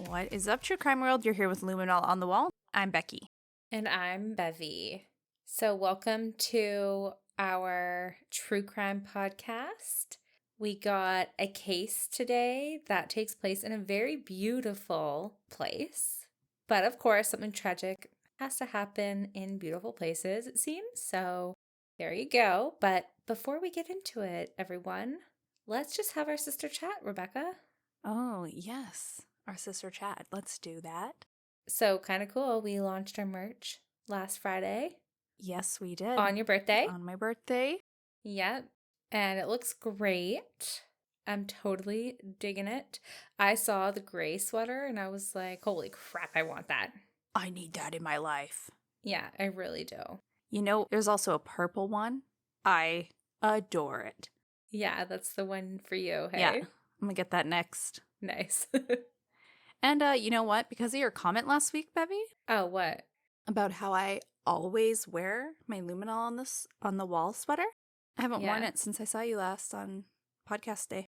What is up, True Crime World? You're here with Luminol on the Wall. I'm Becky. And I'm Bevy. So, welcome to our true crime podcast. We got a case today that takes place in a very beautiful place. But of course, something tragic has to happen in beautiful places, it seems. So, there you go. But before we get into it, everyone, let's just have our sister chat, Rebecca. Oh, yes. Our sister chat. Let's do that. So, kind of cool. We launched our merch last Friday. Yes, we did. On your birthday. On my birthday. Yep. And it looks great. I'm totally digging it. I saw the gray sweater and I was like, holy crap, I want that. I need that in my life. Yeah, I really do. You know, there's also a purple one. I adore it. Yeah, that's the one for you, hey? Yeah, I'm going to get that next. Nice. And you know what? Because of your comment last week, Bevy, Oh, what? about how I always wear my Luminol on the wall sweater. I haven't worn it since I saw you last on podcast day.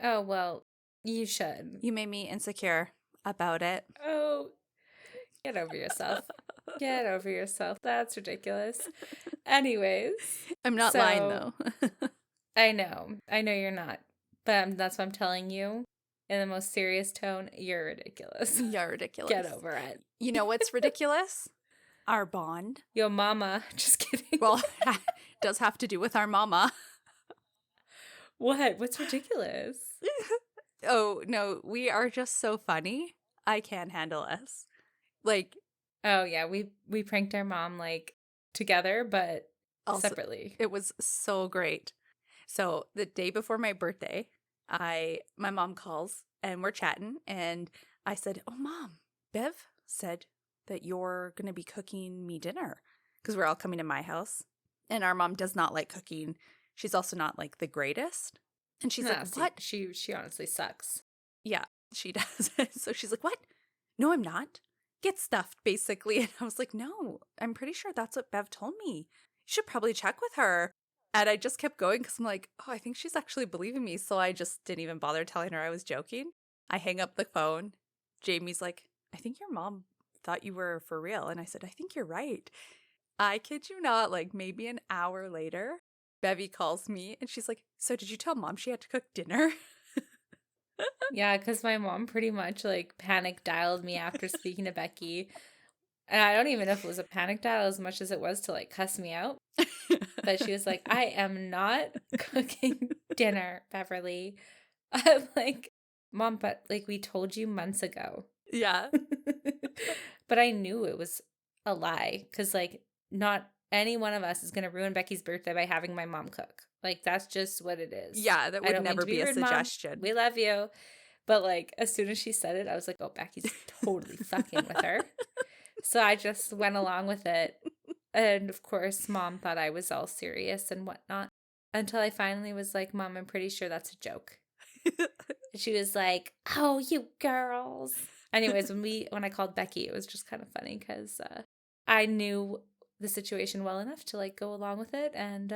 Oh, well, you should. You made me insecure about it. Oh, get over yourself. Get over yourself. That's ridiculous. Anyways. I'm not lying, though. I know you're not. But that's what I'm telling you. In the most serious tone, you're ridiculous. You're ridiculous. Get over it. You know what's ridiculous? Our bond. Yo, mama. Just kidding. Well, it does have to do with our mama. What? What's ridiculous? Oh, no. We are just so funny. I can't handle us. Like. Oh, yeah. We pranked our mom, like, together, but also, separately. It was so great. So the day before my birthday, my mom calls and we're chatting, and I said, "Oh, Mom, Bev said that you're going to be cooking me dinner," because we're all coming to my house, and our mom does not like cooking. She's also not like the greatest. And she's like, "What?" She honestly sucks. Yeah, she does. So she's like, "What? No, I'm not. Get stuffed," basically. And I was like, "No, I'm pretty sure that's what Bev told me. You should probably check with her." And I just kept going because I'm like, oh, I think she's actually believing me. So I just didn't even bother telling her I was joking. I hang up the phone. Jamie's like, "I think your mom thought you were for real." And I said, "I think you're right." I kid you not, like maybe an hour later, Bevy calls me and she's like, "So did you tell Mom she had to cook dinner?" Yeah, because my mom pretty much like panic dialed me after speaking to Becky. And I don't even know if it was a panic dial as much as it was to like cuss me out. But she was like, "I am not cooking dinner, Beverly." I'm like, "Mom, but like we told you months ago." Yeah. But I knew it was a lie because like not any one of us is going to ruin Becky's birthday by having my mom cook. Like that's just what it is. Yeah, that would never be a rude, suggestion. Mom. We love you. But like as soon as she said it, I was like, "Oh, Becky's totally fucking with her." So I just went along with it. And of course, Mom thought I was all serious and whatnot until I finally was like, "Mom, I'm pretty sure that's a joke." She was like, "Oh, you girls." Anyways, when I called Becky, it was just kind of funny because I knew the situation well enough to like go along with it. And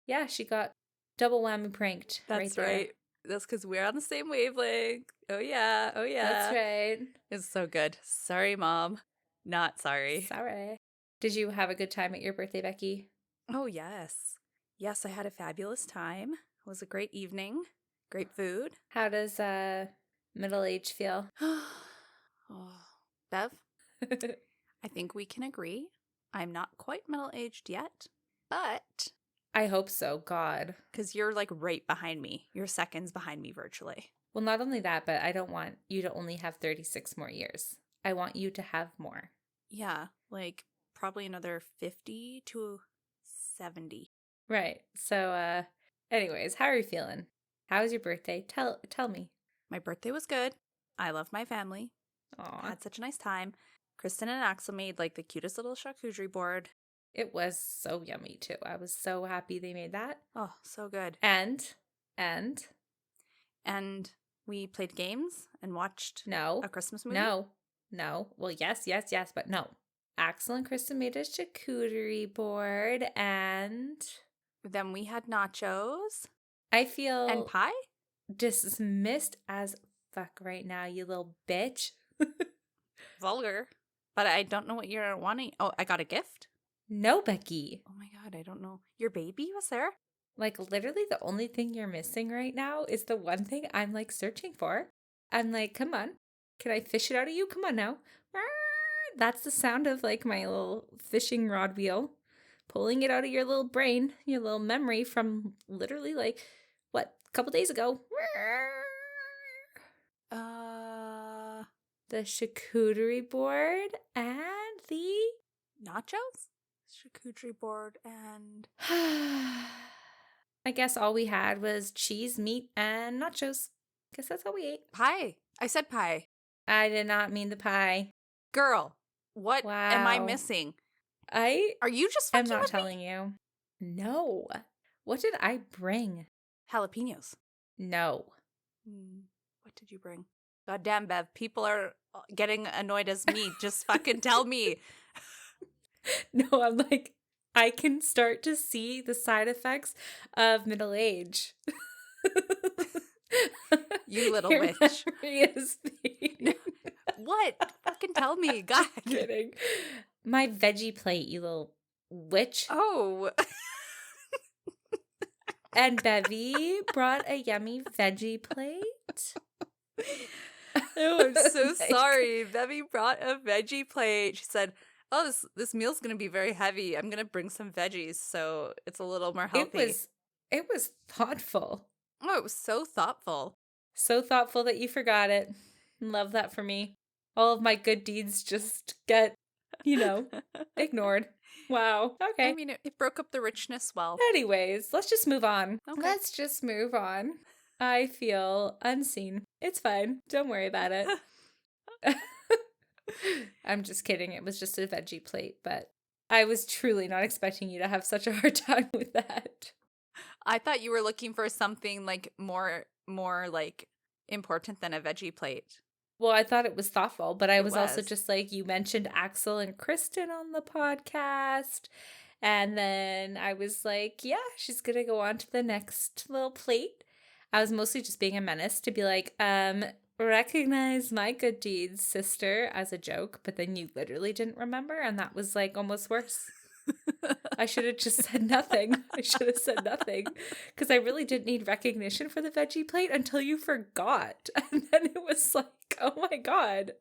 yeah, she got double whammy pranked. That's right there. right. That's because we're on the same wavelength. Oh, yeah. Oh, yeah. That's right. It's so good. Sorry, Mom. Not sorry. Sorry. Did you have a good time at your birthday, Becky? Oh, yes. Yes, I had a fabulous time. It was a great evening. Great food. How does middle age feel? Oh, Bev, I think we can agree. I'm not quite middle-aged yet, but... I hope so, God. Because you're like right behind me. You're seconds behind me virtually. Well, not only that, but I don't want you to only have 36 more years. I want you to have more. Yeah, like probably another 50 to 70. Right. So, anyways, how are you feeling? How was your birthday? Tell me. My birthday was good. I love my family. Aw. Had such a nice time. Kristen and Axel made like the cutest little charcuterie board. It was so yummy too. I was so happy they made that. Oh, so good. And we played games and watched a Christmas movie. No. Well, yes, but no. Axel and Kristen made a charcuterie board, and then we had nachos. I feel and pie. Dismissed as fuck right now, you little bitch. vulgar. But I don't know what you're wanting. Oh, I got a gift? No, Becky. Oh my God, I don't know. Your baby was there? Like, literally the only thing you're missing right now is the one thing I'm, like, searching for. I'm like, come on. Can I fish it out of you? Come on now. That's the sound of, like, my little fishing rod wheel. Pulling it out of your little brain, your little memory from literally, like, what, a couple days ago. The charcuterie board and the... Nachos? Charcuterie board and... I guess all we had was cheese, meat, and nachos. Guess that's all we ate. Pie. I said pie. I did not mean the pie. Girl, what am I Wow. missing? Are you just I'm fucking not with telling you. No. What did I bring? me? Jalapenos. No. What did you bring? God damn, Bev. People are getting annoyed as me. Just fucking tell me. No, I'm like, I can start to see the side effects of middle age. You little Your witch. memory is fading. What? Fucking tell me. God. Kidding. My veggie plate, you little witch. Oh. And Bevy brought a yummy veggie plate. Oh, I'm so Like- sorry. Bevy brought a veggie plate. She said, "Oh, this meal's gonna be very heavy. I'm gonna bring some veggies, so it's a little more healthy." It was thoughtful. Oh, it was so thoughtful. So thoughtful that you forgot it. Love that for me. All of my good deeds just get, ignored. Wow. Okay. I mean, it broke up the richness well. Anyways, let's just move on. Okay. Let's just move on. I feel unseen. It's fine. Don't worry about it. I'm just kidding. It was just a veggie plate, but I was truly not expecting you to have such a hard time with that. I thought you were looking for something like more like important than a veggie plate. Well, I thought it was thoughtful, but I It was also was. just like, you mentioned Axel and Kristen on the podcast. And then I was like, yeah, she's going to go on to the next little plate. I was mostly just being a menace to be like, recognize my good deeds, sister, as a joke. But then you literally didn't remember. And that was like almost worse. I should have just said nothing. I should have said nothing because I really didn't need recognition for the veggie plate until you forgot. And then it was like, oh my God.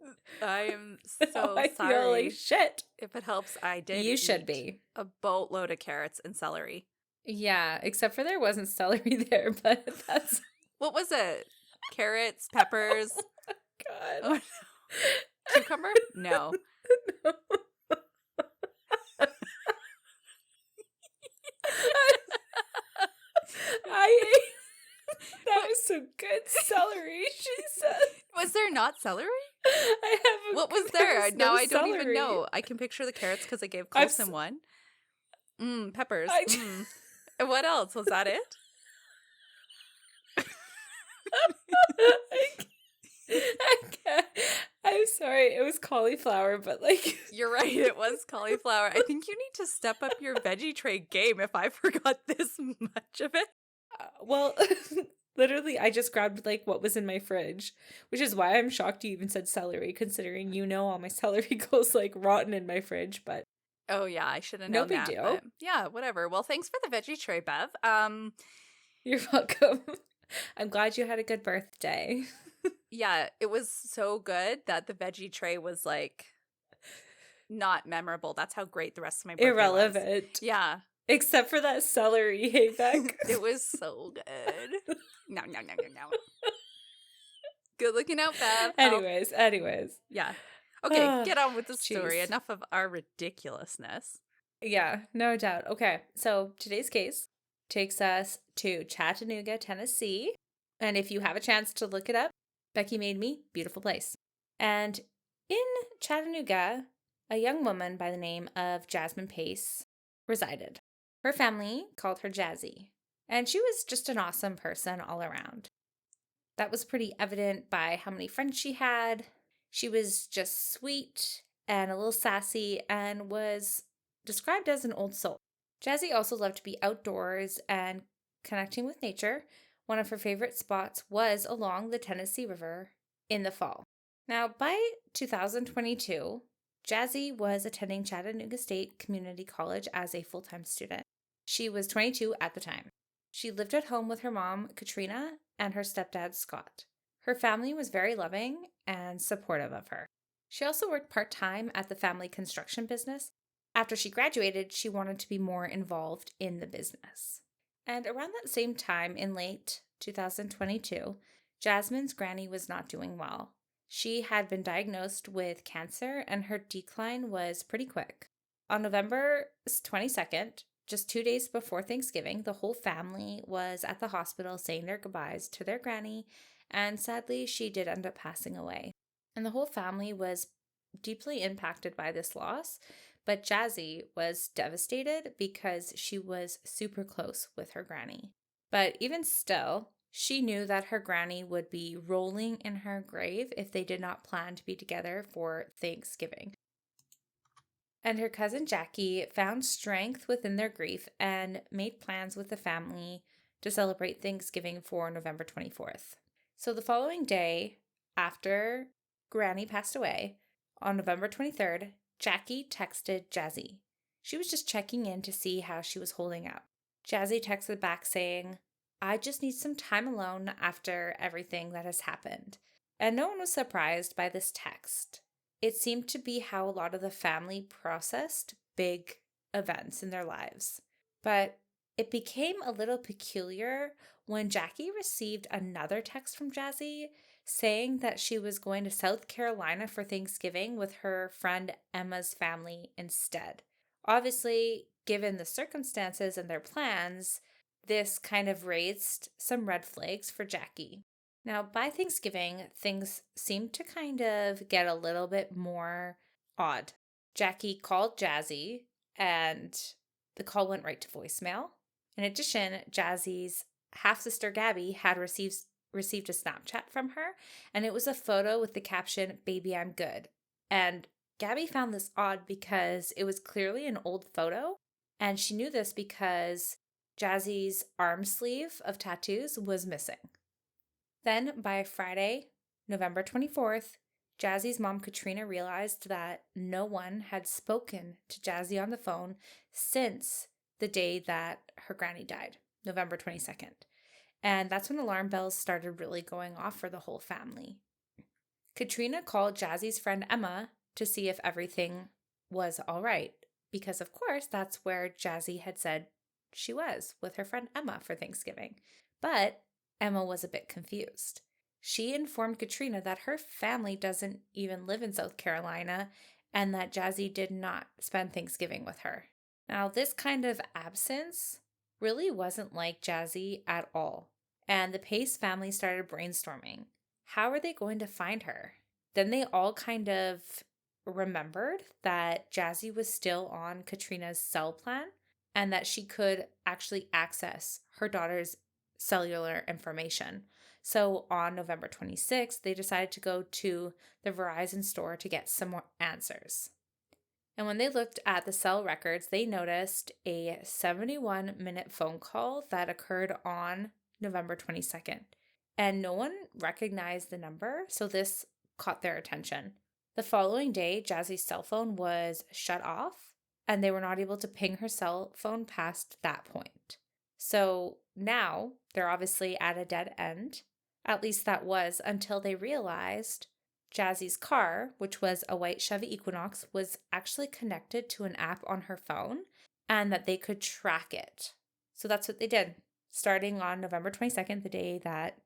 I am Now so I feel sorry. like shit. If it helps, I did. You should eat be. a boatload of carrots and celery. Yeah, except for there wasn't celery there, but that's What was it? Carrots, peppers, God. oh, no. Cucumber? No. I ate that was some good celery, she said. Was there not celery? I have What was there there? was Now no I don't even celery. know. I can picture the carrots because I gave I've Colson one. Peppers. I- And what else? Was that it? I can't. I'm sorry. It was cauliflower, but like You're right. It was cauliflower. I think you need to step up your veggie tray game if I forgot this much of it. well, literally, I just grabbed like what was in my fridge, which is why I'm shocked you even said celery, considering all my celery goes like rotten in my fridge. But Oh, yeah. I should have No known big that. deal. But yeah, whatever. Well, thanks for the veggie tray, Bev. you're welcome. I'm glad you had a good birthday. Yeah, it was so good that the veggie tray was like not memorable. That's how great the rest of my birthday was. Irrelevant. Yeah. Except for that celery, hey Beck. It was so good. No. Good looking out, Bev. Anyways. Yeah. Okay, get on with the story. Jeez. Enough of our ridiculousness. Yeah, no doubt. Okay, so today's case takes us to Chattanooga, Tennessee. And if you have a chance to look it up, Becky Made Me, beautiful place. And in Chattanooga, a young woman by the name of Jasmine Pace resided. Her family called her Jazzy, and she was just an awesome person all around. That was pretty evident by how many friends she had. She was just sweet and a little sassy and was described as an old soul. Jazzy also loved to be outdoors and connecting with nature. One of her favorite spots was along the Tennessee River in the fall. Now, by 2022, Jazzy was attending Chattanooga State Community College as a full-time student. She was 22 at the time. She lived at home with her mom, Katrina, and her stepdad, Scott. Her family was very loving and supportive of her. She also worked part-time at the family construction business. After she graduated, she wanted to be more involved in the business. And around that same time, in late 2022, Jasmine's granny was not doing well. She had been diagnosed with cancer and her decline was pretty quick. On November 22nd, just 2 days before Thanksgiving, the whole family was at the hospital saying their goodbyes to their granny, and sadly, she did end up passing away. And the whole family was deeply impacted by this loss, but Jazzy was devastated because she was super close with her granny. But even still, she knew that her granny would be rolling in her grave if they did not plan to be together for Thanksgiving. And her cousin Jackie found strength within their grief and made plans with the family to celebrate Thanksgiving for November 24th. So the following day, after Granny passed away, on November 23rd, Jackie texted Jazzy. She was just checking in to see how she was holding up. Jazzy texted back saying, "I just need some time alone after everything that has happened." And no one was surprised by this text. It seemed to be how a lot of the family processed big events in their lives. But it became a little peculiar when Jackie received another text from Jazzy saying that she was going to South Carolina for Thanksgiving with her friend Emma's family instead. Obviously, given the circumstances and their plans, this kind of raised some red flags for Jackie. Now, by Thanksgiving, things seemed to kind of get a little bit more odd. Jackie called Jazzy, and the call went right to voicemail. In addition, Jazzy's half-sister Gabby had received a Snapchat from her, and it was a photo with the caption, "Baby, I'm good." And Gabby found this odd because it was clearly an old photo, and she knew this because Jazzy's arm sleeve of tattoos was missing. Then, by Friday, November 24th, Jazzy's mom, Katrina, realized that no one had spoken to Jazzy on the phone since the day that her granny died, November 22nd. And that's when alarm bells started really going off for the whole family. Katrina called Jazzy's friend Emma to see if everything was all right, because of course that's where Jazzy had said she was, with her friend Emma for Thanksgiving. But Emma was a bit confused. She informed Katrina that her family doesn't even live in South Carolina and that Jazzy did not spend Thanksgiving with her. Now, this kind of absence really wasn't like Jazzy at all. And the Pace family started brainstorming. How are they going to find her? Then they all kind of remembered that Jazzy was still on Katrina's cell plan and that she could actually access her daughter's cellular information. So on November 26th, they decided to go to the Verizon store to get some more answers. And when they looked at the cell records, they noticed a 71-minute phone call that occurred on November 22nd. And no one recognized the number, so this caught their attention. The following day, Jazzy's cell phone was shut off, and they were not able to ping her cell phone past that point. So now they're obviously at a dead end. At least that was until they realized Jazzy's car, which was a white Chevy Equinox, was actually connected to an app on her phone and that they could track it. So that's what they did, starting on November 22nd, the day that,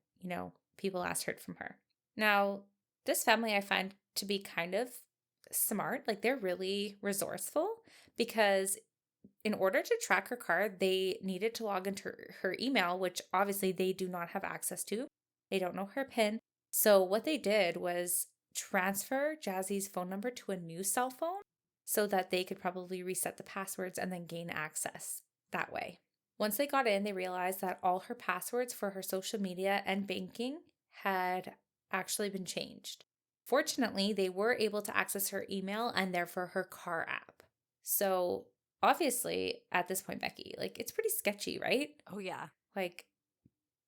people last heard from her. Now, this family I find to be kind of smart. Like, they're really resourceful because in order to track her car, they needed to log into her email, which obviously they do not have access to. They don't know her PIN. So what they did was transfer Jazzy's phone number to a new cell phone so that they could probably reset the passwords and then gain access that way. Once they got in, they realized that all her passwords for her social media and banking had actually been changed. Fortunately, they were able to access her email and therefore her car app. So obviously, at this point, Becky, it's pretty sketchy, right? Oh, yeah.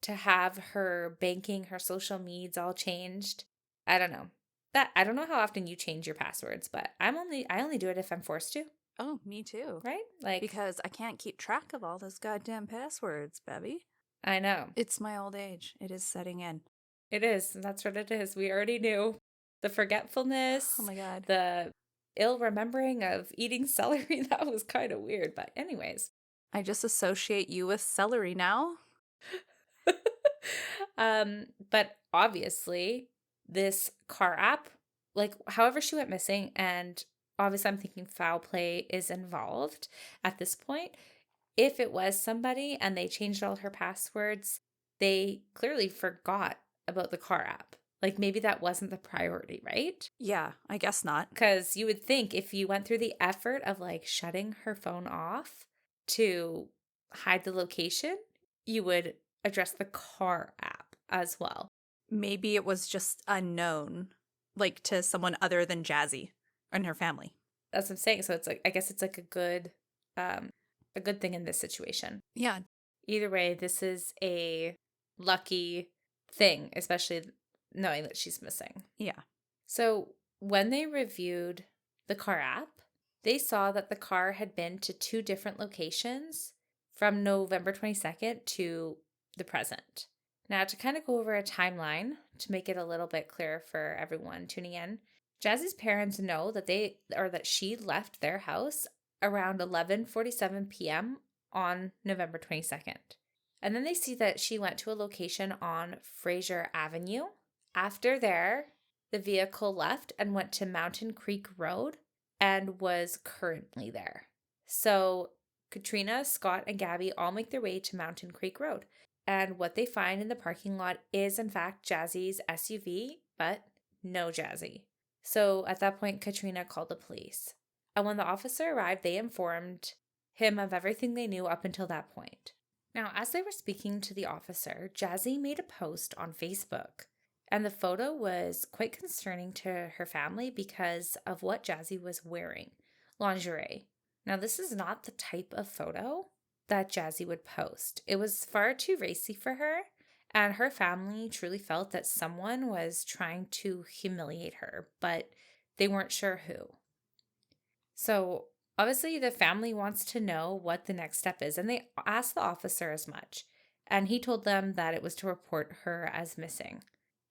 To have her banking, her social medias all changed. I don't know. That I don't know how often you change your passwords, but I only do it if I'm forced to, Oh, me too. right? Like, Because I can't keep track of all those goddamn passwords, Bevy. I know. It's my old age. It is setting in. It is. That's what it is. We already knew. The Oh forgetfulness, my God. the ill remembering of eating celery, that was kind of weird. But anyways. I just associate you with celery now. But obviously, this car app, like however she went missing, and obviously I'm thinking foul play is involved at this point. If it was somebody and they changed all her passwords, they clearly forgot about the car app. Like maybe that wasn't the priority, right? Yeah, I guess not. Because you would think if you went through the effort of like shutting her phone off to hide the location, you would address the car app as well. Maybe it was just unknown, like to someone other than Jazzy and her family. That's what I'm saying. So it's like I guess it's like a good thing in this situation. Yeah. Either way, this is a lucky thing, especially knowing that she's missing. Yeah. So when they reviewed the car app, they saw that the car had been to 2 different locations from November 22nd to the present. Now, to kind of go over a timeline to make it a little bit clearer for everyone tuning in, Jazzy's parents know that she left their house around 11:47 p.m. on November 22nd. And then they see that she went to a location on Fraser Avenue. After there, the vehicle left and went to Mountain Creek Road and was currently there. So Katrina, Scott, and Gabby all make their way to Mountain Creek Road. And what they find in the parking lot is, in fact, Jazzy's SUV, but no Jazzy. So at that point, Katrina called the police. And when the officer arrived, they informed him of everything they knew up until that point. Now, as they were speaking to the officer, Jazzy made a post on Facebook. And the photo was quite concerning to her family because of what Jazzy was wearing, lingerie. Now, this is not the type of photo that Jazzy would post. It was far too racy for her, and her family truly felt that someone was trying to humiliate her, but they weren't sure who. So, obviously, the family wants to know what the next step is, and they asked the officer as much. And he told them that it was to report her as missing,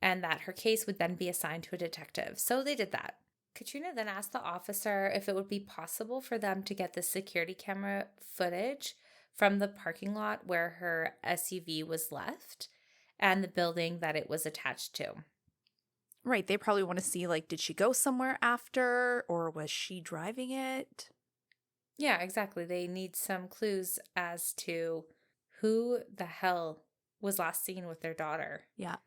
and that her case would then be assigned to a detective. So they did that. Katrina then asked the officer if it would be possible for them to get the security camera footage from the parking lot where her SUV was left and the building that it was attached to. Right. They probably want to see, like, did she go somewhere after or was she driving it? Yeah, exactly. They need some clues as to who the hell was last seen with their daughter. Yeah.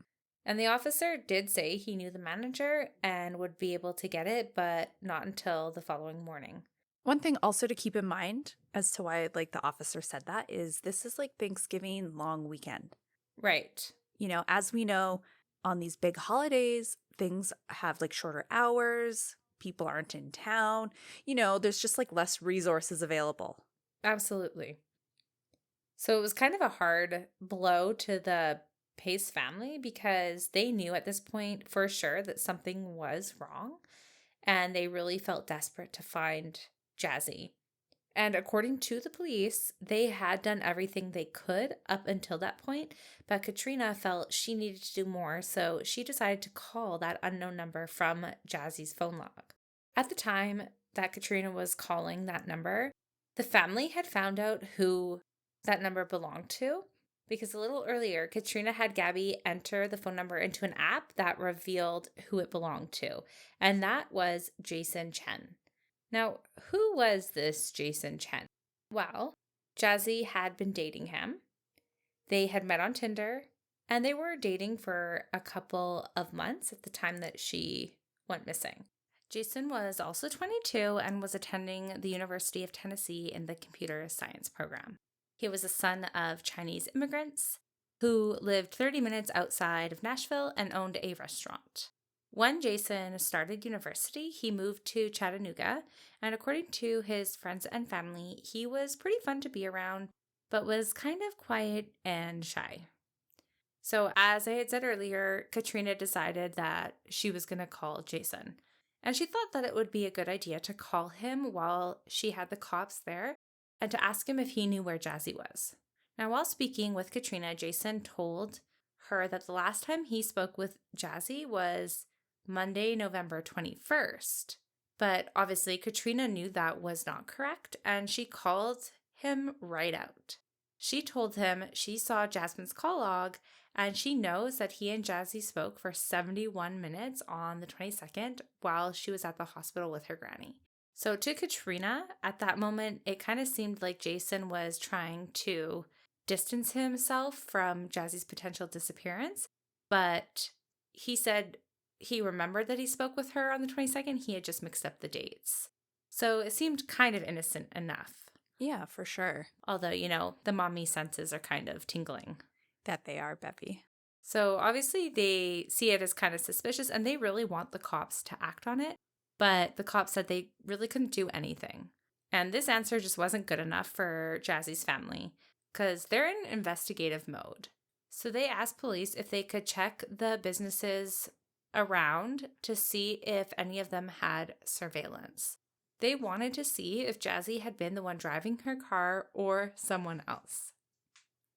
And the officer did say he knew the manager and would be able to get it, but not until the following morning. One thing also to keep in mind as to why, like, the officer said that is this is like Thanksgiving long weekend. Right. You know, as we know, on these big holidays, things have like shorter hours. People aren't in town. You know, there's just like less resources available. Absolutely. So it was kind of a hard blow to the Pace family because they knew at this point for sure that something was wrong and they really felt desperate to find Jazzy. And according to the police, they had done everything they could up until that point, but Katrina felt she needed to do more, so she decided to call that unknown number from Jazzy's phone log. At the time that Katrina was calling that number, the family had found out who that number belonged to because a little earlier, Katrina had Gabby enter the phone number into an app that revealed who it belonged to, and that was Jason Chen. Now, who was this Jason Chen? Well, Jazzy had been dating him. They had met on Tinder, and they were dating for a couple of months at the time that she went missing. Jason was also 22 and was attending the University of Tennessee in the computer science program. He was a son of Chinese immigrants who lived 30 minutes outside of Nashville and owned a restaurant. When Jason started university, he moved to Chattanooga, and according to his friends and family, he was pretty fun to be around, but was kind of quiet and shy. So as I had said earlier, Katrina decided that she was going to call Jason. And she thought that it would be a good idea to call him while she had the cops there and to ask him if he knew where Jazzy was. Now, while speaking with Katrina, Jason told her that the last time he spoke with Jazzy was Monday, November 21st. But obviously, Katrina knew that was not correct, and she called him right out. She told him she saw Jasmine's call log, and she knows that he and Jazzy spoke for 71 minutes on the 22nd while she was at the hospital with her granny. So to Katrina, at that moment, it kind of seemed like Jason was trying to distance himself from Jazzy's potential disappearance, but he said he remembered that he spoke with her on the 22nd. He had just mixed up the dates. So it seemed kind of innocent enough. Yeah, for sure. Although, the mommy senses are kind of tingling. That they are, Bevy. So obviously they see it as kind of suspicious and they really want the cops to act on it. But the cops said they really couldn't do anything. And this answer just wasn't good enough for Jazzy's family because they're in investigative mode. So they asked police if they could check the businesses around to see if any of them had surveillance. They wanted to see if Jazzy had been the one driving her car or someone else.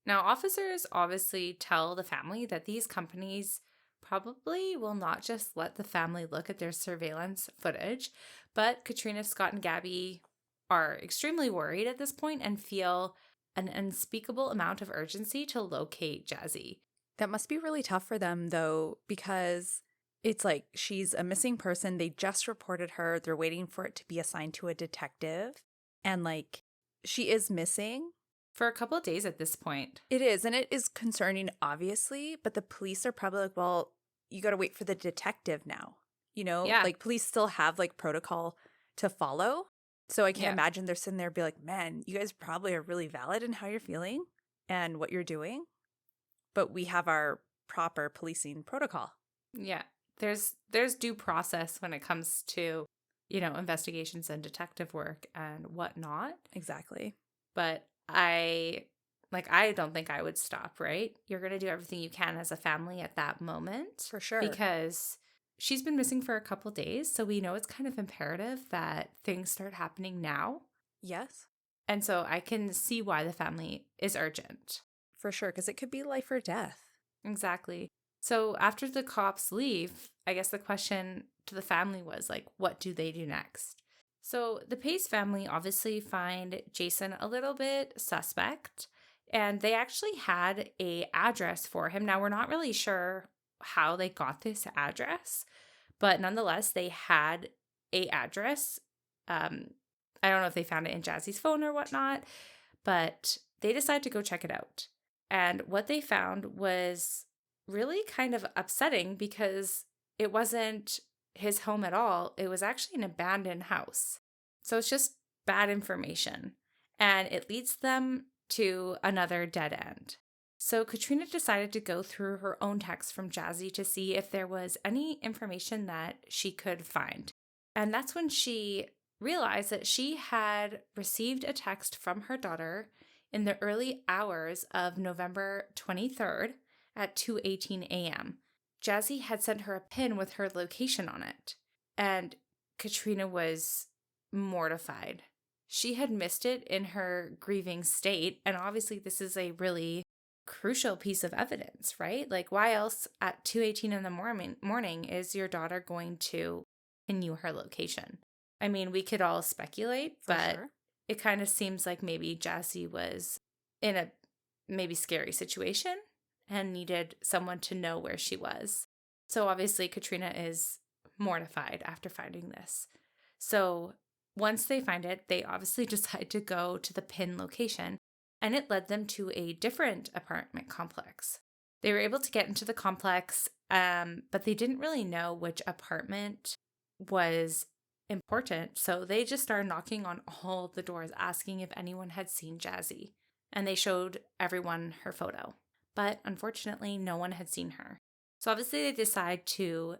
Now, officers obviously tell the family that these companies probably will not just let the family look at their surveillance footage, but Katrina, Scott, and Gabby are extremely worried at this point and feel an unspeakable amount of urgency to locate Jazzy. That must be really tough for them, though, because it's like she's a missing person. They just reported her. They're waiting for it to be assigned to a detective. And she is missing. For a couple of days at this point. It is. And it is concerning, obviously. But the police are probably like, well, you got to wait for the detective now. Yeah. Police still have protocol to follow. So I can't imagine they're sitting there and be like, man, you guys probably are really valid in how you're feeling and what you're doing. But we have our proper policing protocol. Yeah. There's due process when it comes to, investigations and detective work and whatnot. Exactly. But I don't think I would stop, right? You're going to do everything you can as a family at that moment. For sure. Because she's been missing for a couple days. So we know it's kind of imperative that things start happening now. Yes. And so I can see why the family is urgent. For sure. Because it could be life or death. Exactly. So after the cops leave, I guess the question to the family was what do they do next? So the Pace family obviously find Jason a little bit suspect, and they actually had an address for him. Now, we're not really sure how they got this address, but nonetheless, they had an address. I don't know if they found it in Jazzy's phone or whatnot, but they decided to go check it out. And what they found was really kind of upsetting because it wasn't his home at all. It was actually an abandoned house. So it's just bad information. And it leads them to another dead end. So Katrina decided to go through her own text from Jazzy to see if there was any information that she could find. And that's when she realized that she had received a text from her daughter in the early hours of November 23rd at 2:18 a.m. Jazzy had sent her a pin with her location on it, and Katrina was mortified. She had missed it in her grieving state, and obviously this is a really crucial piece of evidence, right? Why else at 2:18 in the morning is your daughter going to pin you her location? I mean, we could all speculate, but it kind of seems like maybe Jazzy was in a maybe scary situation and needed someone to know where she was. So obviously Katrina is mortified after finding this. So once they find it, they obviously decide to go to the pin location, and it led them to a different apartment complex. They were able to get into the complex, but they didn't really know which apartment was important. So they just started knocking on all the doors, asking if anyone had seen Jazzy. And they showed everyone her photo. But unfortunately, no one had seen her. So obviously they decide to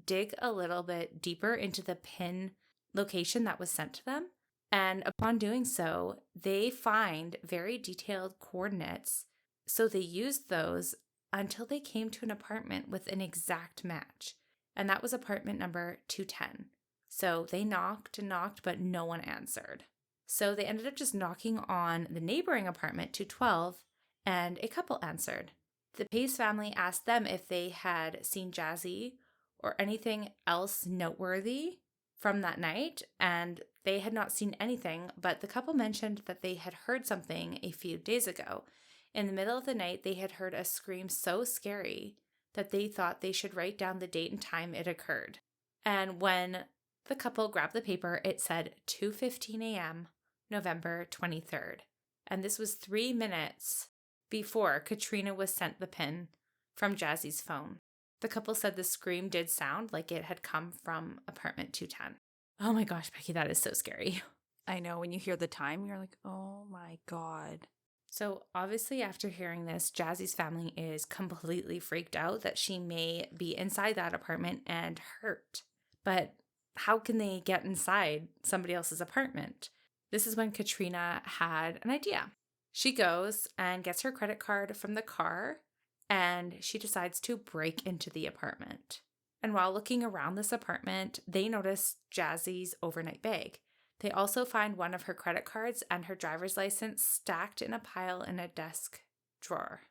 dig a little bit deeper into the pin location that was sent to them. And upon doing so, they find very detailed coordinates. So they used those until they came to an apartment with an exact match. And that was apartment number 210. So they knocked and knocked, but no one answered. So they ended up just knocking on the neighboring apartment, 212, and a couple answered. The Pace family asked them if they had seen Jazzy or anything else noteworthy from that night, and they had not seen anything, but the couple mentioned that they had heard something a few days ago. In the middle of the night, they had heard a scream so scary that they thought they should write down the date and time it occurred. And when the couple grabbed the paper, it said 2:15 a.m., November 23rd. And this was 3 minutes before Katrina was sent the pin from Jazzy's phone. The couple said the scream did sound like it had come from apartment 210. Oh my gosh, Becky, that is so scary. I know, when you hear the time, you're like, oh my God. So obviously after hearing this, Jazzy's family is completely freaked out that she may be inside that apartment and hurt. But how can they get inside somebody else's apartment? This is when Katrina had an idea. She goes and gets her credit card from the car, and she decides to break into the apartment. And while looking around this apartment, they notice Jazzy's overnight bag. They also find one of her credit cards and her driver's license stacked in a pile in a desk drawer.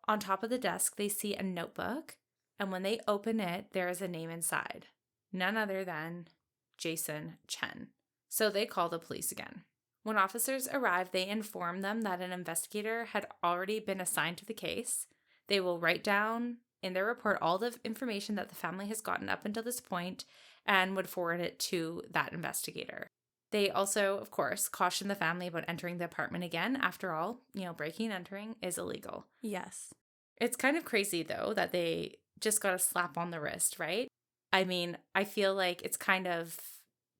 On top of the desk, they see a notebook, and when they open it, there is a name inside. None other than Jason Chen. So they call the police again. When officers arrive, they inform them that an investigator had already been assigned to the case. They will write down in their report all the information that the family has gotten up until this point and would forward it to that investigator. They also, of course, caution the family about entering the apartment again. After all, breaking and entering is illegal. Yes. It's kind of crazy, though, that they just got a slap on the wrist, right? I mean, I feel like it's kind of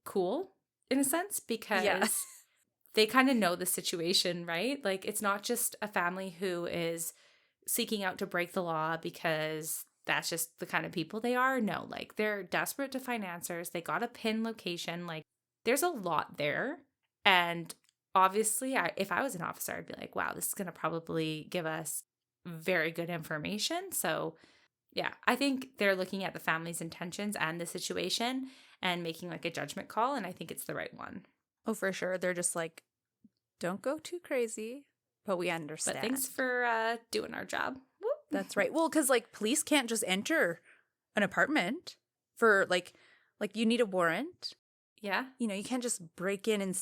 cool in a sense because they kind of know the situation, right? Like, it's not just a family who is seeking out to break the law because that's just the kind of people they are. No, like, they're desperate to find answers. They got a pin location. Like, there's a lot there. And obviously, if I was an officer, I'd be like, wow, this is going to probably give us very good information. So yeah, I think they're looking at the family's intentions and the situation and making like a judgment call. And I think it's the right one. Oh, for sure. They're just like, don't go too crazy, but we understand. But thanks for doing our job. Whoop. That's right. Well, because like police can't just enter an apartment for like you need a warrant. Yeah. You can't just break in and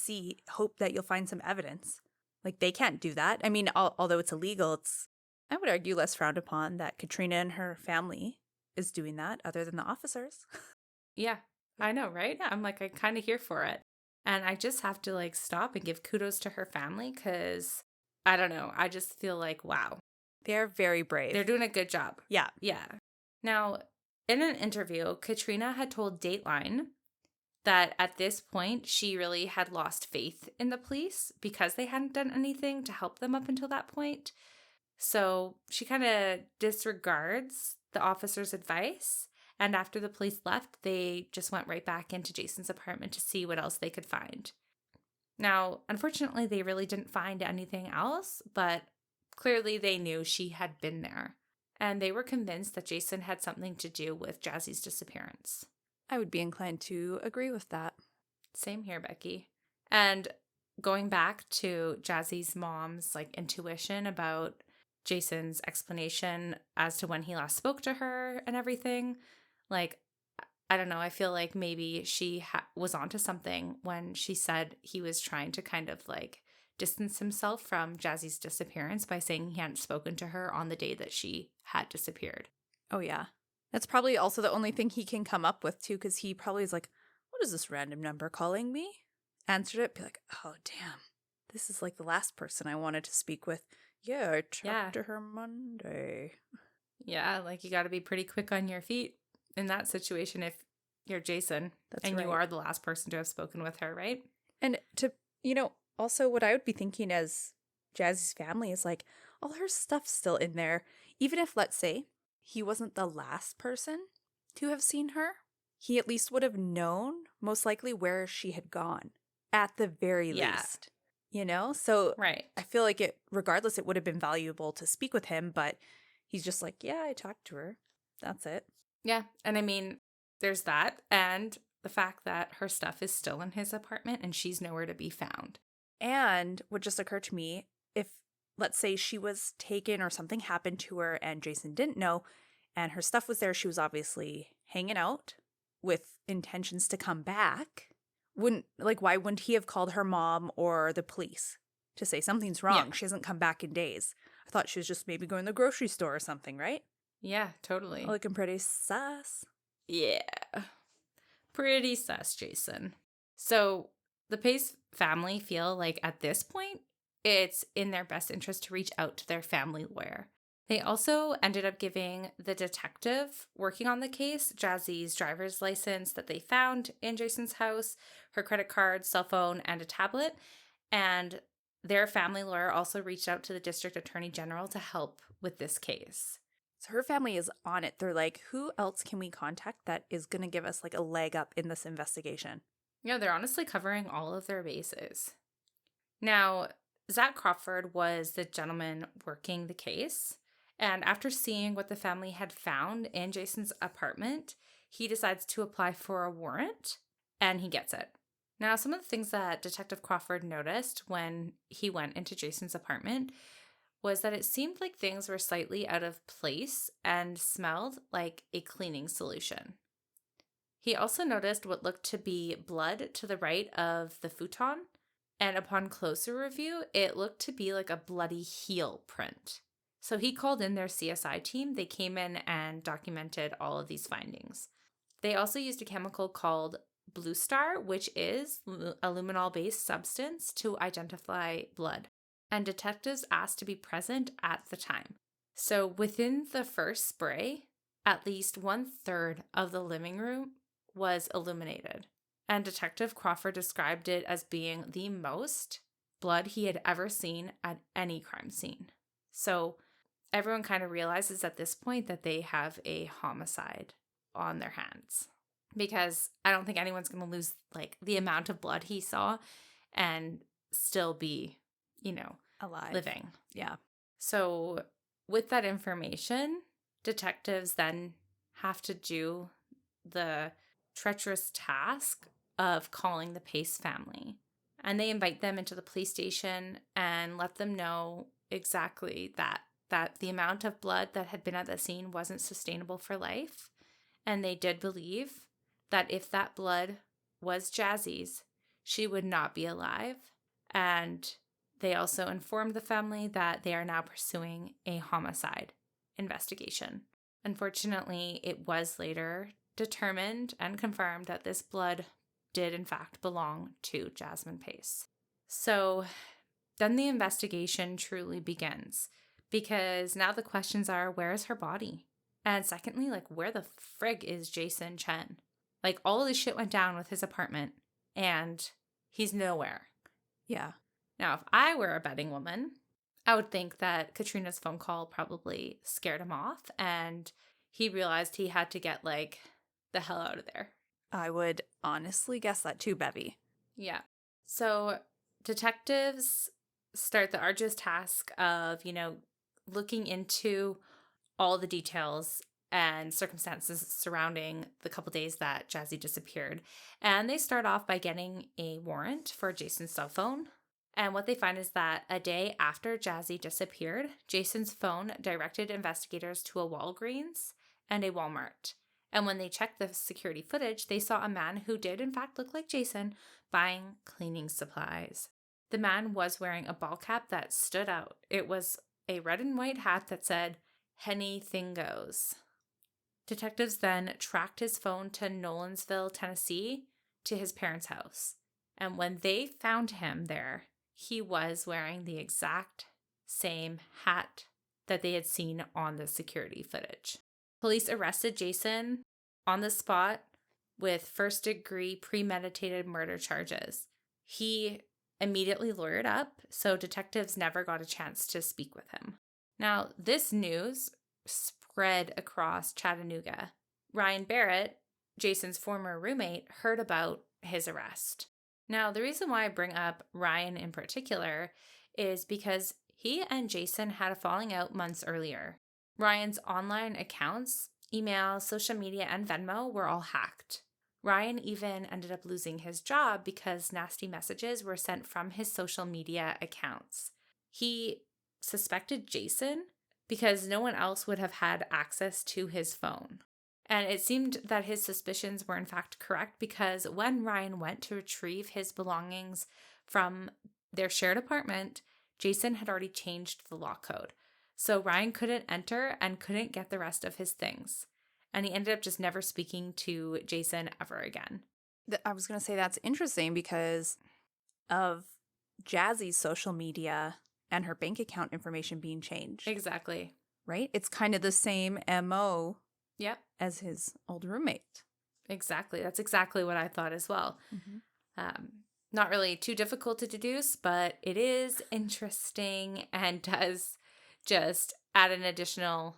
hope that you'll find some evidence. Like, they can't do that. I mean, although it's illegal, it's, I would argue, less frowned upon that Katrina and her family is doing that other than the officers. Yeah, I know, right? I'm like, I'm kind of here for it. And I just have to like stop and give kudos to her family because I don't know. I just feel like, wow. They're very brave. They're doing a good job. Yeah. Yeah. Now, in an interview, Katrina had told Dateline that at this point, she really had lost faith in the police because they hadn't done anything to help them up until that point. So she kind of disregards the officer's advice. And after the police left, they just went right back into Jason's apartment to see what else they could find. Now, unfortunately, they really didn't find anything else, but clearly they knew she had been there. And they were convinced that Jason had something to do with Jazzy's disappearance. I would be inclined to agree with that. Same here, Becky. And going back to Jazzy's mom's like intuition about Jason's explanation as to when he last spoke to her and everything, like, I don't know, I feel like maybe she was onto something when she said he was trying to kind of like distance himself from Jazzy's disappearance by saying he hadn't spoken to her on the day that she had disappeared. Oh, yeah. That's probably also the only thing he can come up with, too, because he probably is like, what is this random number calling me? Answered it, be like, oh, damn. This is like the last person I wanted to speak with. Yeah, I talked to her Monday. Yeah, like you got to be pretty quick on your feet in that situation if you're Jason. That's and right. You are the last person to have spoken with her, right? And to, also what I would be thinking as Jazzy's family is like, all her stuff's still in there. Even if, let's say, he wasn't the last person to have seen her, he at least would have known, most likely, where she had gone, at the very least. So right. I feel like regardless, it would have been valuable to speak with him, but He's just like, yeah, I talked to her. That's it. Yeah. And I mean, there's that. And the fact that her stuff is still in his apartment and she's nowhere to be found. And what just occurred to me, if, let's say, she was taken or something happened to her and Jason didn't know, and her stuff was there, she was obviously hanging out with intentions to come back, why wouldn't he have called her mom or the police to say something's wrong? Yeah. She hasn't come back in days. I thought she was just maybe going to the grocery store or something, right? Yeah, totally. Looking pretty sus. Yeah. Pretty sus, Jason. So the Pace family feel like at this point, it's in their best interest to reach out to their family lawyer. They also ended up giving the detective working on the case Jazzy's driver's license that they found in Jason's house, her credit card, cell phone, and a tablet. And their family lawyer also reached out to the district attorney general to help with this case. So her family is on it. They're like, who else can we contact that is going to give us like a leg up in this investigation? Yeah, they're honestly covering all of their bases. Now, Zach Crawford was the gentleman working the case. And after seeing what the family had found in Jason's apartment, he decides to apply for a warrant and he gets it. Now, some of the things that Detective Crawford noticed when he went into Jason's apartment was that it seemed like things were slightly out of place and smelled like a cleaning solution. He also noticed what looked to be blood to the right of the futon, and upon closer review, it looked to be like a bloody heel print. So he called in their CSI team. They came in and documented all of these findings. They also used a chemical called Blue Star, which is a luminol-based substance to identify blood. And detectives asked to be present at the time. So within the first spray, at least 1/3 of the living room was illuminated. And Detective Crawford described it as being the most blood he had ever seen at any crime scene. So everyone kind of realizes at this point that they have a homicide on their hands. Because I don't think anyone's going to lose like the amount of blood he saw and still be, Alive. living. Yeah. So with that information, detectives then have to do the treacherous task of calling the Pace family. And they invite them into the police station and let them know exactly that the amount of blood that had been at the scene wasn't sustainable for life. And they did believe that if that blood was Jazzy's, she would not be alive. And they also informed the family that they are now pursuing a homicide investigation. Unfortunately, it was later determined and confirmed that this blood did in fact belong to Jasmine Pace. So then the investigation truly begins, because now the questions are, where is her body? And secondly, like, where the frig is Jason Chen? Like, all of this shit went down with his apartment and he's nowhere. Yeah. Now, if I were a betting woman, I would think that Katrina's phone call probably scared him off and he realized he had to get, like, the hell out of there. I would honestly guess that too, Bevy. Yeah. So detectives start the arduous task of, looking into all the details and circumstances surrounding the couple days that Jazzy disappeared. And they start off by getting a warrant for Jason's cell phone. And what they find is that a day after Jazzy disappeared, Jason's phone directed investigators to a Walgreens and a Walmart. And when they checked the security footage, they saw a man who did in fact look like Jason buying cleaning supplies. The man was wearing a ball cap that stood out. It was a red and white hat that said, "Anything goes." Detectives then tracked his phone to Nolensville, Tennessee, to his parents' house. And when they found him there, he was wearing the exact same hat that they had seen on the security footage. Police arrested Jason on the spot with first-degree premeditated murder charges. He immediately lawyered up, so detectives never got a chance to speak with him. Now, this news spread across Chattanooga. Ryan Barrett, Jason's former roommate, heard about his arrest. Now, the reason why I bring up Ryan in particular is because he and Jason had a falling out months earlier. Ryan's online accounts, email, social media, and Venmo were all hacked. Ryan even ended up losing his job because nasty messages were sent from his social media accounts. He suspected Jason because no one else would have had access to his phone. And it seemed that his suspicions were in fact correct because when Ryan went to retrieve his belongings from their shared apartment, Jason had already changed the lock code. So Ryan couldn't enter and couldn't get the rest of his things. And he ended up just never speaking to Jason ever again. I was going to say that's interesting because of Jazzy's social media and her bank account information being changed. Exactly. Right? It's kind of the same MO Yep. as his old roommate. Exactly. That's exactly what I thought as well. Not really too difficult to deduce, but it is interesting and does just add an additional,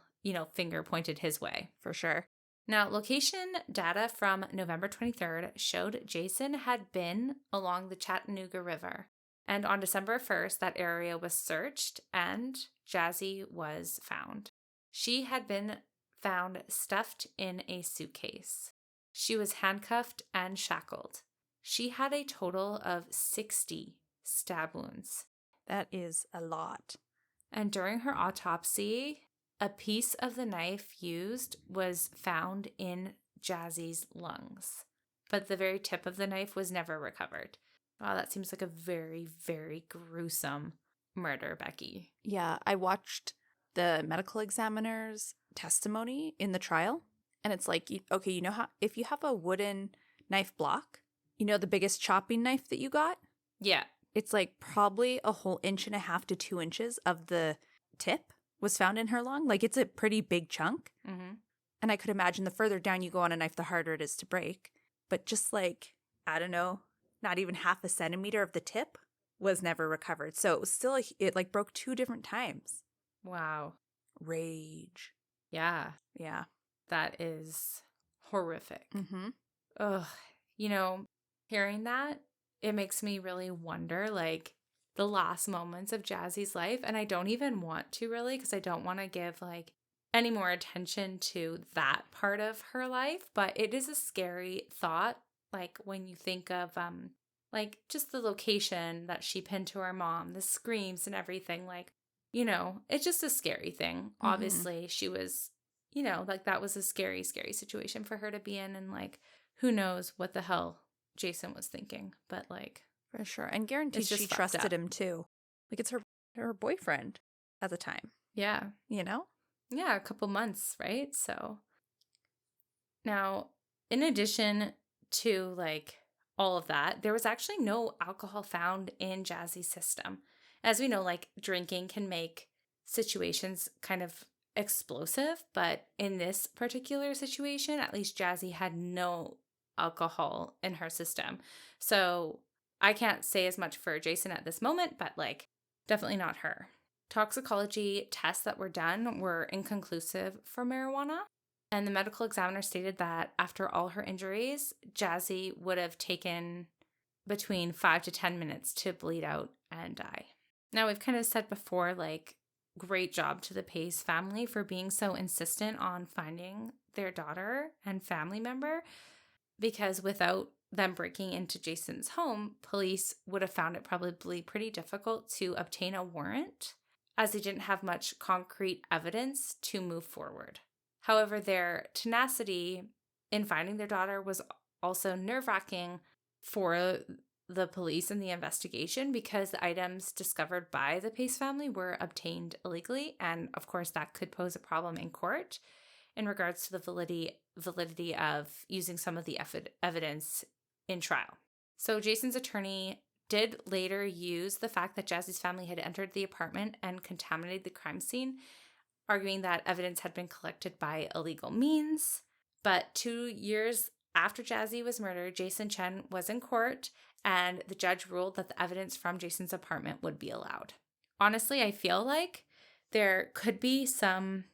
finger pointed his way. For sure. Now, location data from November 23rd showed Jason had been along the Chattanooga River. And on December 1st, that area was searched and Jazzy was found. She had been found stuffed in a suitcase. She was handcuffed and shackled. She had a total of 60 stab wounds. That is a lot. And during her autopsy, a piece of the knife used was found in Jazzy's lungs, but the very tip of the knife was never recovered. Wow, that seems like a very, very gruesome murder, Becky. Yeah, I watched the medical examiner's testimony in the trial, and it's like, okay, you know how if you have a wooden knife block, the biggest chopping knife that you got? Yeah. It's like probably a whole 1.5 to 2 inches of the tip was found in her lung. Like, it's a pretty big chunk. Mm-hmm. And I could imagine the further down you go on a knife, the harder it is to break. But just like, I don't know, not even half a centimeter of the tip was never recovered. So it was still, it like broke 2 different times. Wow. Rage. Yeah. Yeah. That is horrific. Mm-hmm. Ugh. Hearing that, it makes me really wonder, like, the last moments of Jazzy's life. And I don't even want to really, because I don't want to give, like, any more attention to that part of her life. But it is a scary thought, like, when you think of, like, just the location that she pinned to her mom, the screams and everything, like, it's just a scary thing. Mm-hmm. Obviously, she was, like, that was a scary, scary situation for her to be in. And, like, who knows what the hell Jason was thinking, but, like, for sure. And guaranteed she trusted him too. Like, it's her boyfriend at the time. Yeah. Yeah, a couple months, right? So now, in addition to, like, all of that, there was actually no alcohol found in Jazzy's system. As we know, like, drinking can make situations kind of explosive, but in this particular situation, at least Jazzy had no alcohol in her system. So I can't say as much for Jason at this moment, but, like, definitely not her. Toxicology tests that were done were inconclusive for marijuana, and the medical examiner stated that after all her injuries, Jazzy would have taken between 5 to 10 minutes to bleed out and die. Now, we've kind of said before, like, great job to the Pace family for being so insistent on finding their daughter and family member, because without them breaking into Jason's home, police would have found it probably pretty difficult to obtain a warrant, as they didn't have much concrete evidence to move forward. However, their tenacity in finding their daughter was also nerve-wracking for the police in the investigation, because the items discovered by the Pace family were obtained illegally, and of course that could pose a problem in court in regards to the validity of using some of the evidence in trial. So Jason's attorney did later use the fact that Jazzy's family had entered the apartment and contaminated the crime scene, arguing that evidence had been collected by illegal means. But 2 years after Jazzy was murdered, Jason Chen was in court, and the judge ruled that the evidence from Jason's apartment would be allowed. Honestly, I feel like there could be some,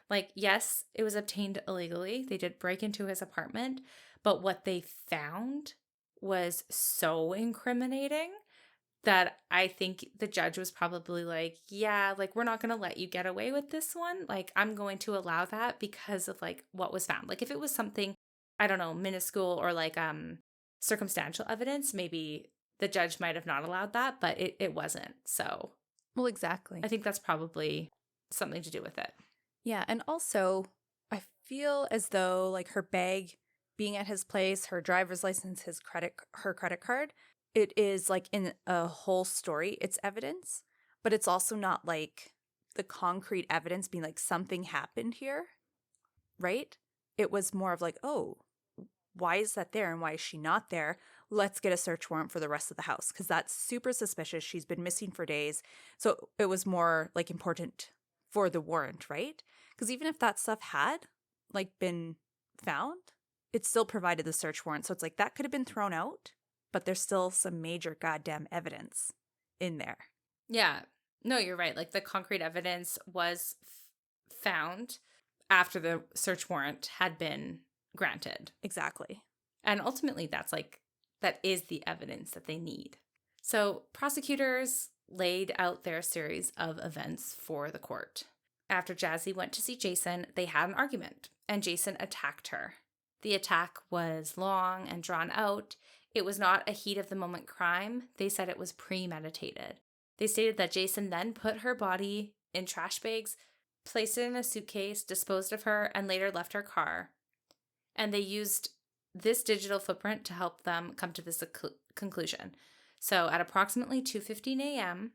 like, yes, it was obtained illegally. They did break into his apartment, but what they found was so incriminating that I think the judge was probably like, yeah, like, we're not going to let you get away with this one. Like, I'm going to allow that because of like what was found. Like, if it was something, I don't know, minuscule or like circumstantial evidence, maybe the judge might have not allowed that, but it wasn't. So Well, exactly. I think that's probably something to do with it. Yeah, and also I feel as though like her bag being at his place, her driver's license, her credit card, it is like in a whole story. It's evidence, but it's also not like the concrete evidence being like something happened here, right? It was more of like, oh, why is that there and why is she not there? Let's get a search warrant for the rest of the house because that's super suspicious. She's been missing for days. So it was more like important for the warrant, right? Because even if that stuff had like been found, it still provided the search warrant. So it's like that could have been thrown out, but there's still some major goddamn evidence in there. Yeah. No, you're right. Like the concrete evidence was found after the search warrant had been granted. Exactly. And ultimately, that is the evidence that they need. So prosecutors laid out their series of events for the court. After Jazzy went to see Jason, they had an argument, and Jason attacked her. The attack was long and drawn out. It was not a heat-of-the-moment crime. They said it was premeditated. They stated that Jason then put her body in trash bags, placed it in a suitcase, disposed of her, and later left her car. And they used this digital footprint to help them come to this conclusion. So at approximately 2:15 a.m.,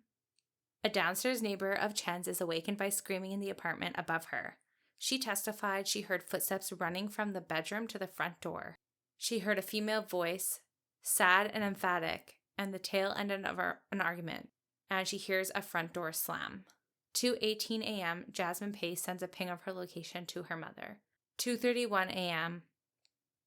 a downstairs neighbor of Chen's is awakened by screaming in the apartment above her. She testified she heard footsteps running from the bedroom to the front door. She heard a female voice, sad and emphatic, and the tail end of an argument, and she hears a front door slam. 2:18 a.m., Jasmine Pace sends a ping of her location to her mother. 2:31 a.m.,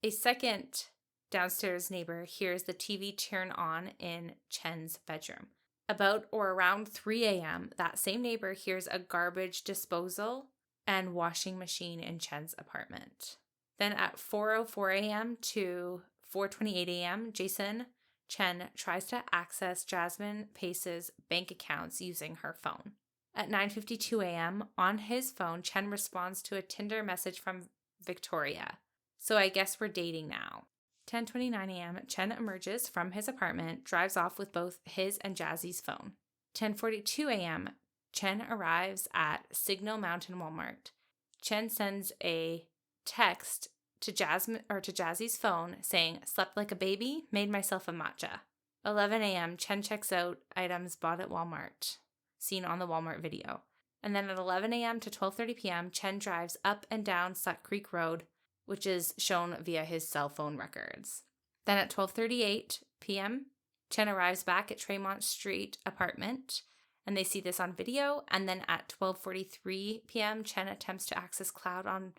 a second downstairs neighbor hears the TV turn on in Chen's bedroom. About or around 3 a.m., that same neighbor hears a garbage disposal and washing machine in Chen's apartment. Then at 4:04 a.m. to 4:28 a.m., Jason Chen tries to access Jasmine Pace's bank accounts using her phone. At 9:52 a.m., on his phone, Chen responds to a Tinder message from Victoria. So I guess we're dating now. 10:29 a.m., Chen emerges from his apartment, drives off with both his and Jazzy's phone. 10:42 a.m., Chen arrives at Signal Mountain Walmart. Chen sends a text to Jazzy's phone saying, "Slept like a baby, made myself a matcha." 11 a.m., Chen checks out items bought at Walmart, seen on the Walmart video. And then at 11 a.m. to 12:30 p.m., Chen drives up and down Suck Creek Road, which is shown via his cell phone records. Then at 12:38 p.m., Chen arrives back at Tremont Street apartment, and they see this on video. And then at 12:43 p.m., Chen attempts to access cloud on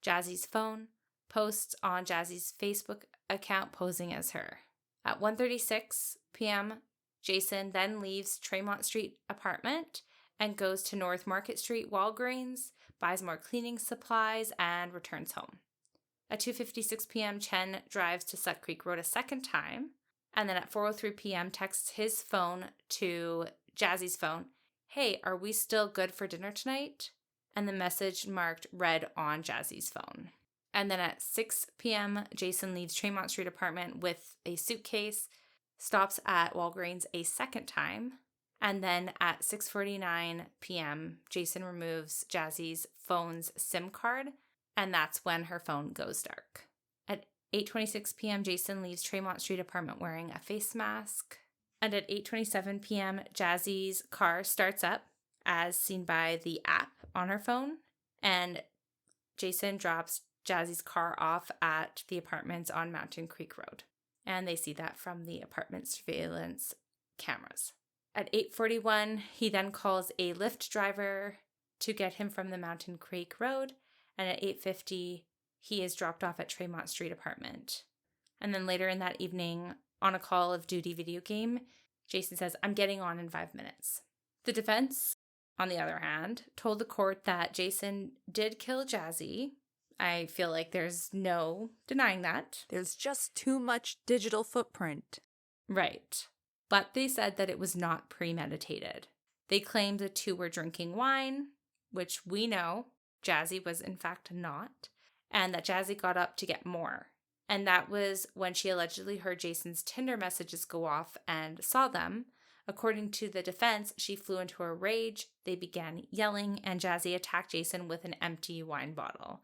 Jazzy's phone, posts on Jazzy's Facebook account posing as her. At 1:36 p.m., Jason then leaves Tremont Street apartment and goes to North Market Street Walgreens, buys more cleaning supplies, and returns home. At 2:56 p.m., Chen drives to Suck Creek Road a second time, and then at 4:03 p.m. texts his phone to Jazzy's phone, "Hey, are we still good for dinner tonight?" And the message marked read on Jazzy's phone. And then at 6 p.m., Jason leaves Tremont Street apartment with a suitcase, stops at Walgreens a second time, and then at 6:49 p.m., Jason removes Jazzy's phone's SIM card, and that's when her phone goes dark. At 8:26 p.m., Jason leaves Tremont Street apartment wearing a face mask. And at 8:27 p.m., Jazzy's car starts up, as seen by the app on her phone, and Jason drops Jazzy's car off at the apartments on Mountain Creek Road. And they see that from the apartment surveillance cameras. At 8:41, he then calls a Lyft driver to get him from the Mountain Creek Road. And at 8:50, he is dropped off at Tremont Street apartment. And then later in that evening, on a Call of Duty video game, Jason says, "I'm getting on in 5 minutes." The defense, on the other hand, told the court that Jason did kill Jazzy. I feel like there's no denying that. There's just too much digital footprint. Right. but they said that it was not premeditated. They claimed the two were drinking wine, which we know Jazzy was in fact not, and that Jazzy got up to get more. And that was when she allegedly heard Jason's Tinder messages go off and saw them. According to the defense, she flew into a rage. They began yelling, and Jazzy attacked Jason with an empty wine bottle.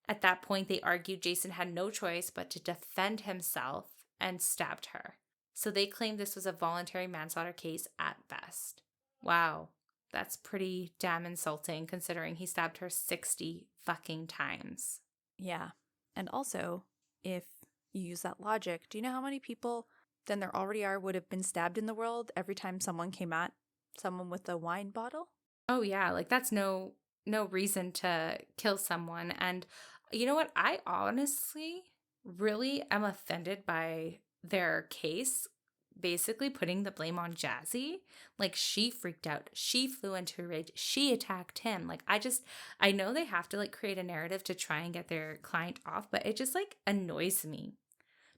At that point, they argued Jason had no choice but to defend himself and stabbed her. So they claimed this was a voluntary manslaughter case at best. Wow, that's pretty damn insulting considering he stabbed her 60 fucking times. Yeah. And also, if you use that logic, do you know how many people then there already are would have been stabbed in the world every time someone came at someone with a wine bottle? Oh yeah, like that's no reason to kill someone. And you know what? I honestly really am offended by their case basically putting the blame on Jazzy. Like, she freaked out. She flew into a rage. She attacked him. Like, I know they have to like create a narrative to try and get their client off, but it just like annoys me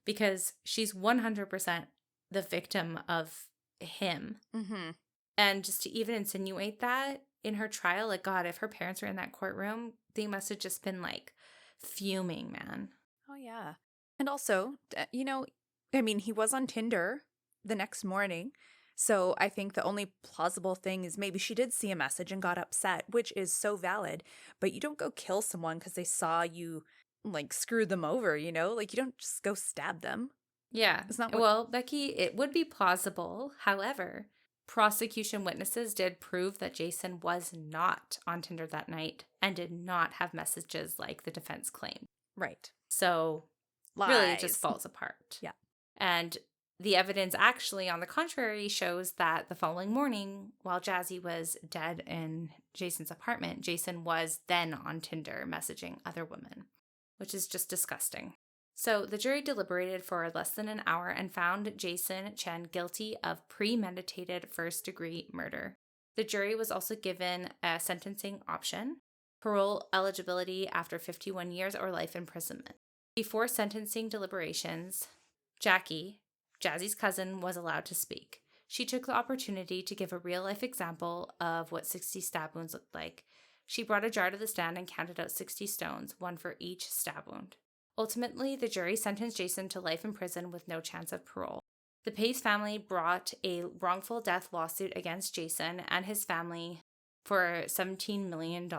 because she's 100% the victim of him. Mm-hmm. And just to even insinuate that in her trial, like, God, if her parents were in that courtroom, they must have just been like fuming, man. Oh, yeah. And also, you know, I mean, he was on Tinder the next morning. So I think the only plausible thing is maybe she did see a message and got upset, which is so valid. But you don't go kill someone because they saw you like screw them over, you know? Like, you don't just go stab them. Yeah. It's not what- Well, Becky, it would be plausible. However, prosecution witnesses did prove that Jason was not on Tinder that night and did not have messages like the defense claimed. Right. So really, it just falls apart. Yeah. And the evidence actually, on the contrary, shows that the following morning, while Jazzy was dead in Jason's apartment, Jason was then on Tinder messaging other women, which is just disgusting. So the jury deliberated for less than an hour and found Jason Chen guilty of premeditated first-degree murder. The jury was also given a sentencing option, parole eligibility after 51 years or life imprisonment. Before sentencing deliberations, Jackie, Jazzy's cousin, was allowed to speak. She took the opportunity to give a real-life example of what 60 stab wounds looked like. She brought a jar to the stand and counted out 60 stones, one for each stab wound. Ultimately, the jury sentenced Jason to life in prison with no chance of parole. The Pace family brought a wrongful death lawsuit against Jason and his family for $17 million.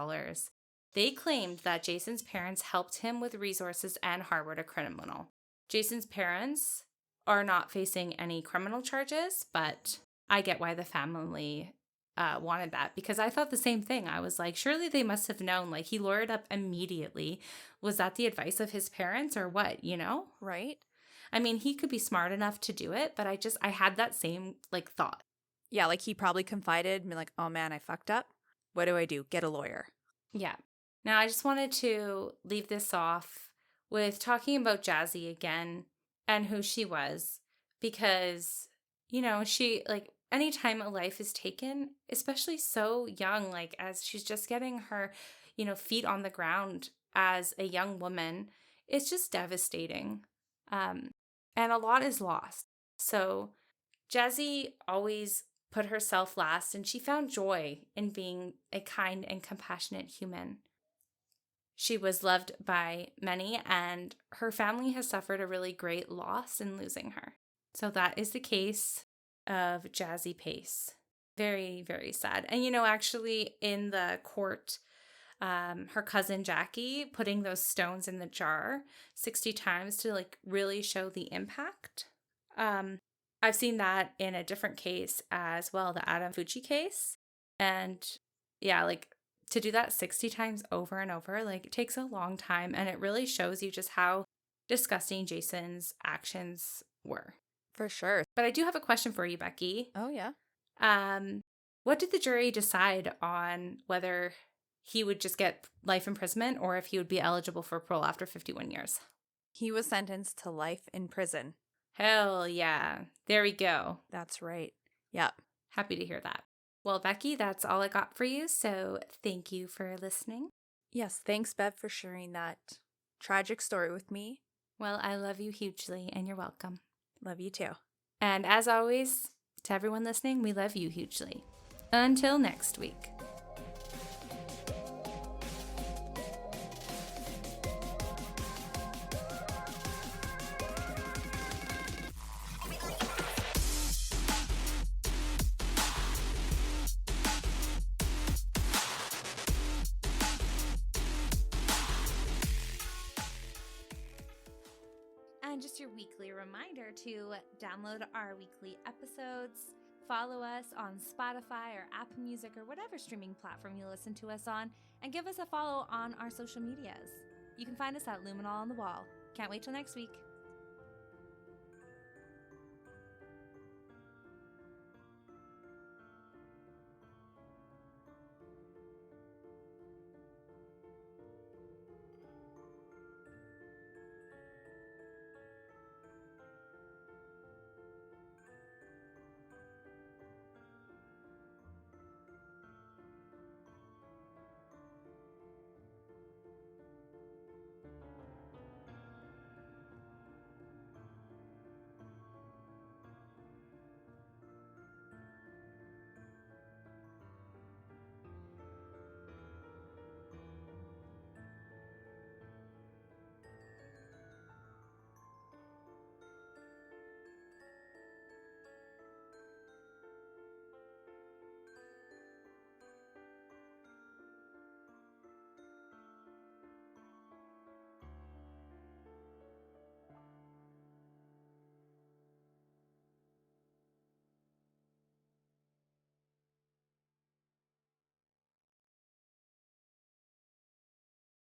They claimed that Jason's parents helped him with resources and harbored a criminal. Jason's parents are not facing any criminal charges, but I get why the family wanted that, because I thought the same thing. I was like, surely they must have known. Like, he lawyered up immediately. Was that the advice of his parents or what, you know? Right. I mean, he could be smart enough to do it, but I had that same like thought. Yeah, like he probably confided and be like, oh man, I fucked up. What do I do? Get a lawyer. Yeah. Now, I just wanted to leave this off with talking about Jazzy again and who she was, because, you know, she, like, anytime a life is taken, especially so young, like as she's just getting her, you know, feet on the ground as a young woman, it's just devastating. And a lot is lost. So Jazzy always put herself last, and she found joy in being a kind and compassionate human. She was loved by many, and her family has suffered a really great loss in losing her. So that is the case of Jazzy Pace. Very, very sad. And, you know, actually in the court, her cousin Jackie putting those stones in the jar 60 times to like really show the impact. I've seen that in a different case as well, the Adam Fucci case. And yeah, like to do that 60 times over and over, like it takes a long time, and it really shows you just how disgusting Jason's actions were. For sure. But I do have a question for you, Becky. Oh, yeah. What did the jury decide on whether he would just get life imprisonment or if he would be eligible for parole after 51 years? He was sentenced to life in prison. Hell yeah. There we go. That's right. Yep. Happy to hear that. Well, Becky, that's all I got for you, so thank you for listening. Yes, thanks, Bev, for sharing that tragic story with me. Well, I love you hugely, and you're welcome. Love you too. And as always, To everyone listening, we love you hugely. Until next week. And just your weekly reminder to download our weekly episodes, follow us on Spotify or Apple Music or whatever streaming platform you listen to us on, and give us a follow on our social medias. You can find us at Luminol on the Wall. Can't wait till next week.